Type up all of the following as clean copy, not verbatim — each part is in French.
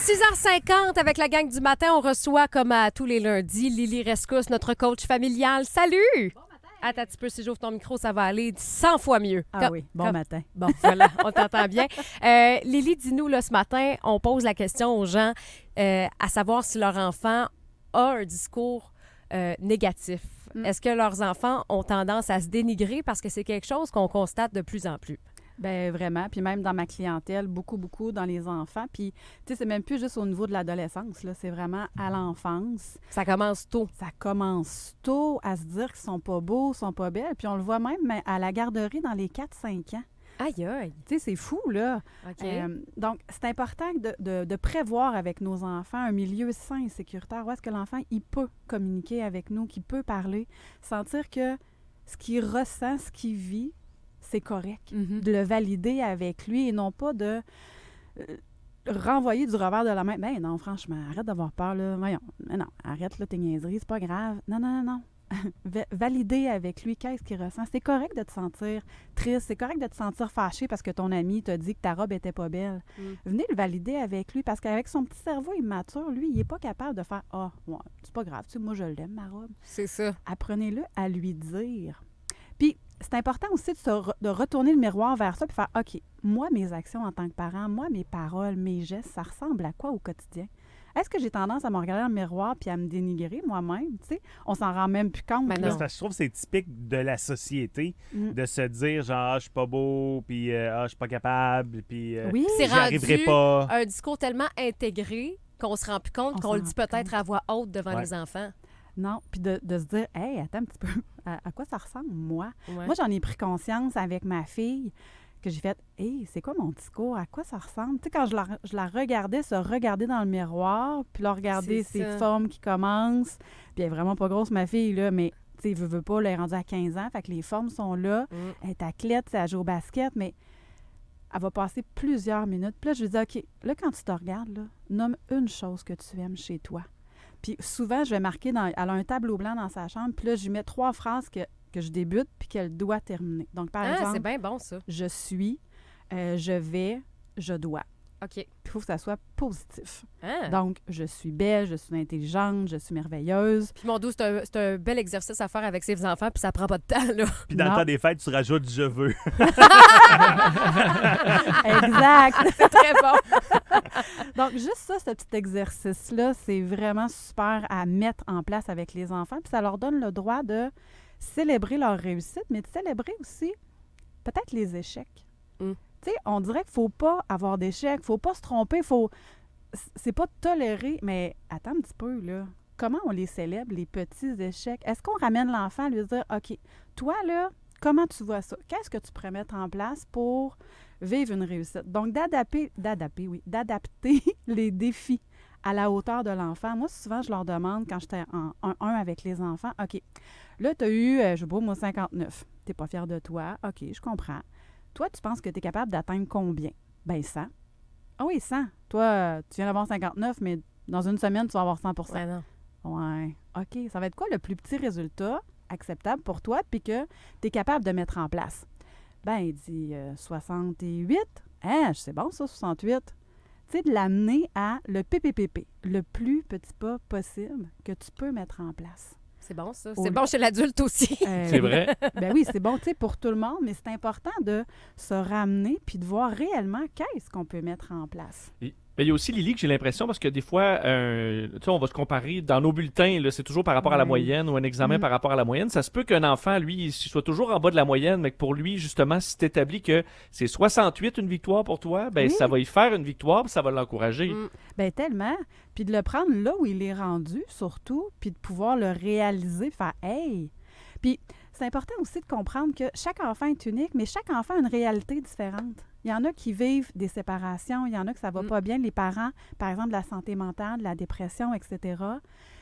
6h50 avec la gang du matin, on reçoit comme à tous les lundis Lily Rescousse, notre coach familial. Salut! Bon matin! Attends un petit peu, si j'ouvre ton micro, ça va aller 100 fois mieux. Bon matin. Bon, voilà, on t'entend bien. Lily, dis-nous, là, ce matin, on pose la question aux gens à savoir si leur enfant a un discours négatif. Est-ce que leurs enfants ont tendance à se dénigrer parce que c'est quelque chose qu'on constate de plus en plus? Bien, vraiment. Puis même dans ma clientèle, beaucoup dans les enfants. Puis, tu sais, c'est même plus juste au niveau de l'adolescence, là. C'est vraiment à l'enfance. Ça commence tôt. Ça commence tôt à se dire qu'ils sont pas beaux, sont pas belles. Puis on le voit même à la garderie dans les 4-5 ans. Aïe, aïe. Tu sais, c'est fou, là. OK. Donc, c'est important de prévoir avec nos enfants un milieu sain et sécuritaire où est-ce que l'enfant, il peut communiquer avec nous, qu'il peut parler, sentir que ce qu'il ressent, ce qu'il vit, c'est correct. Mhm. De le valider avec lui et non pas de renvoyer du revers de la main. Ben non, franchement, arrête d'avoir peur, là. Voyons, non, arrête, là, tes niaiseries, c'est pas grave. Non. Valider avec lui qu'est-ce qu'il ressent. C'est correct de te sentir triste, c'est correct de te sentir fâché parce que ton ami t'a dit que ta robe était pas belle. Venez le valider avec lui parce qu'avec son petit cerveau immature, lui, il est pas capable de faire « Ah, ouais, c'est pas grave, tu sais, moi je l'aime, ma robe. » C'est ça. Apprenez-le à lui dire. Puis, c'est important aussi de retourner le miroir vers ça et faire « OK, moi, mes actions en tant que parent, moi, mes paroles, mes gestes, ça ressemble à quoi au quotidien? Est-ce que j'ai tendance à me regarder dans le miroir puis à me dénigrer moi-même? » Tu sais, on s'en rend même plus compte. Ben là. non. Parce que je trouve que c'est typique de la société Mm. de se dire genre je suis pas beau, puis je suis pas capable, puis Oui, C'est j'y arriverai rendu pas. un discours tellement intégré qu'on se rend plus compte On qu'on s'en le rend dit plus peut-être à voix haute devant Ouais. les enfants. non. Puis de se dire « Hey, attends un petit peu, à quoi ça ressemble, moi? » Ouais. Moi, j'en ai pris conscience avec ma fille que j'ai fait « Hey, c'est quoi mon discours? À quoi ça ressemble? » Tu sais, quand je la regardais se regarder dans le miroir, puis là, regarder C'est ses ça. formes qui commencent. Puis elle est vraiment pas grosse, ma fille, là, mais tu sais, veut pas, là, elle est rendue à 15 ans, fait que les formes sont là. Elle est athlète, elle joue au basket, mais elle va passer plusieurs minutes. Puis là, je lui dis, OK, là, quand tu te regardes, là, nomme une chose que tu aimes chez toi. Puis souvent, je vais marquer, elle a un tableau blanc dans sa chambre, puis là, je lui mets 3 phrases que je débute puis qu'elle doit terminer. Donc, par Ah, c'est exemple, bien bon, ça. je suis, je vais, je dois. OK. Puis il faut que ça soit positif. Ah. Donc, je suis belle, je suis intelligente, je suis merveilleuse. Puis mon dos, c'est un bel exercice à faire avec ses enfants, puis ça prend pas de temps, là. Puis dans le Non. temps des fêtes, tu rajoutes je veux. Exact. C'est très bon. Donc, juste ça, ce petit exercice-là, c'est vraiment super à mettre en place avec les enfants. Puis ça leur donne le droit de célébrer leur réussite, mais de célébrer aussi peut-être les échecs. Mm. Tu sais, on dirait qu'il ne faut pas avoir d'échecs, il ne faut pas se tromper, c'est pas tolérer, mais attends un petit peu, là. Comment on les célèbre, les petits échecs? Est-ce qu'on ramène l'enfant à lui dire, OK, toi, là, comment tu vois ça? Qu'est-ce que tu pourrais mettre en place pour vivre une réussite? Donc, d'adapter les défis à la hauteur de l'enfant. Moi, souvent, je leur demande, quand j'étais en 1-1 avec les enfants, OK, là, tu as eu, je sais pas, moi, 59. Tu n'es pas fier de toi. OK, je comprends. Toi, tu penses que tu es capable d'atteindre combien? Ben 100. Ah oui, 100. Toi, tu viens d'avoir 59, mais dans une semaine, tu vas avoir 100 Ouais, non. Ouais. OK, ça va être quoi le plus petit résultat acceptable pour toi puis que tu es capable de mettre en place? Ben, il dit 68. Hein, c'est bon ça, 68. Tu sais, de l'amener à le PPPP, le plus petit pas possible que tu peux mettre en place. C'est bon, ça. Oh, C'est bon chez l'adulte aussi. C'est vrai. Ben oui, c'est bon, tu sais, pour tout le monde, mais c'est important de se ramener puis de voir réellement qu'est-ce qu'on peut mettre en place. Mais il y a aussi, Lily, que j'ai l'impression, parce que des fois, tu sais, on va se comparer dans nos bulletins, là, c'est toujours par rapport à la Oui. moyenne ou un examen Mm. par rapport à la moyenne. Ça se peut qu'un enfant, lui, il soit toujours en bas de la moyenne, mais que pour lui, justement, si tu établis que c'est 68 une victoire pour toi, ben Oui. ça va y faire une victoire, puis ça va l'encourager. Mm. Bien, tellement. Puis de le prendre là où il est rendu, surtout, puis de pouvoir le réaliser, faire « Hey! » Puis c'est important aussi de comprendre que chaque enfant est unique, mais chaque enfant a une réalité différente. Il y en a qui vivent des séparations, il y en a que ça va pas bien, les parents, par exemple, de la santé mentale, de la dépression, etc.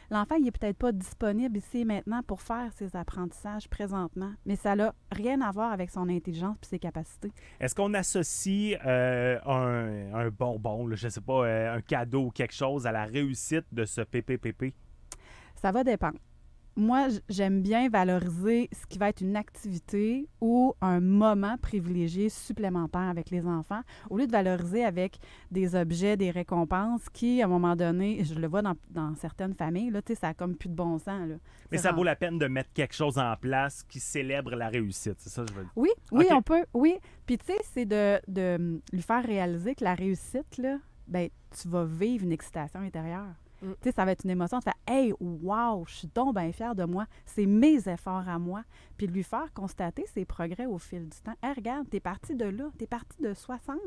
L'enfant, il est peut-être pas disponible ici et maintenant pour faire ses apprentissages présentement, mais ça n'a rien à voir avec son intelligence et ses capacités. Est-ce qu'on associe un bonbon, là, je sais pas, un cadeau ou quelque chose à la réussite de ce PPPP? Ça va dépendre. moi, j'aime bien valoriser ce qui va être une activité ou un moment privilégié supplémentaire avec les enfants, au lieu de valoriser avec des objets, des récompenses qui, à un moment donné, je le vois dans certaines familles, là, tu sais, ça n'a comme plus de bon sens. Là. Mais ça vaut la peine de mettre quelque chose en place qui célèbre la réussite, c'est ça que je veux dire? Oui, OK. on peut, oui. Puis tu sais, c'est de lui faire réaliser que la réussite, là, ben, tu vas vivre une excitation intérieure. Tu sais, ça va être une émotion de faire « Hey, wow, je suis donc bien fière de moi. C'est mes efforts à moi. » Puis de lui faire constater ses progrès au fil du temps. « Hey, regarde, t'es parti de là. T'es parti de 60.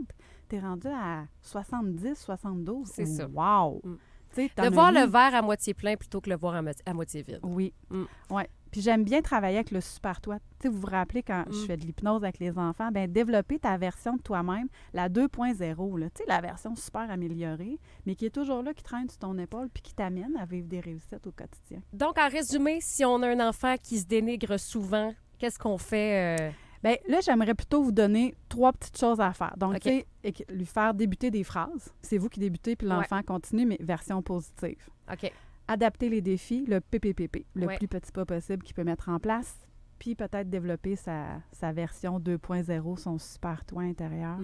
T'es rendu à 70, 72. C'est ça. Wow! Tu sais, t'en De as voir mis- le verre à moitié plein plutôt que le voir à moitié vide. Oui. Mm. Ouais. Puis j'aime bien travailler avec le super toi. Tu sais, vous vous rappelez quand je fais de l'hypnose avec les enfants, bien, développer ta version de toi-même, la 2.0, là. Tu sais, la version super améliorée, mais qui est toujours là, qui traîne sur ton épaule puis qui t'amène à vivre des réussites au quotidien. Donc, en résumé, si on a un enfant qui se dénigre souvent, qu'est-ce qu'on fait? Bien, là, j'aimerais plutôt vous donner 3 petites choses à faire. Donc, OK. tu sais, lui faire débuter des phrases. C'est vous qui débutez, puis l'enfant continue, mais version positive. OK. Adapter les défis, le PPPP, le Ouais. plus petit pas possible qu'il peut mettre en place, puis peut-être développer sa version 2.0, son super toi intérieur,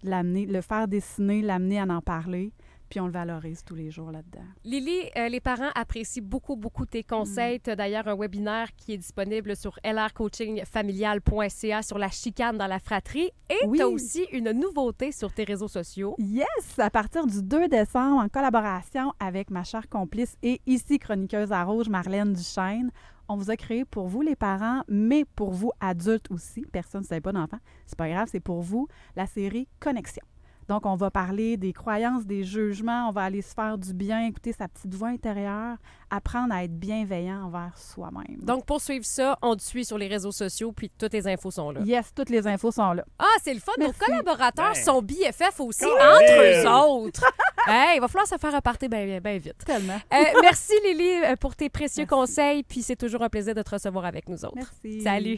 l'amener, le faire dessiner, l'amener à en parler, puis on le valorise tous les jours là-dedans. Lily, les parents apprécient beaucoup, beaucoup tes conseils. Tu as d'ailleurs un webinaire qui est disponible sur lrcoachingfamilial.ca sur la chicane dans la fratrie. Et Oui. tu as aussi une nouveauté sur tes réseaux sociaux. Yes! À partir du 2 décembre, en collaboration avec ma chère complice et ici chroniqueuse à rouge, Marlène Duchesne, on vous a créé pour vous les parents, mais pour vous adultes aussi. Personne ne savait pas d'enfant. C'est pas grave, c'est pour vous, la série Connexion. Donc, on va parler des croyances, des jugements, on va aller se faire du bien, écouter sa petite voix intérieure, apprendre à être bienveillant envers soi-même. Donc, pour suivre ça, on te suit sur les réseaux sociaux, puis toutes les infos sont là. Yes, toutes les infos sont là. Ah, c'est le fun. Merci. Nos collaborateurs Ben. sont BFF aussi Cool. entre eux autres. Hey, il va falloir se faire repartir bien vite. Tellement. Merci, Lily, pour tes précieux Merci. conseils, puis c'est toujours un plaisir de te recevoir avec nous autres. Merci. Salut.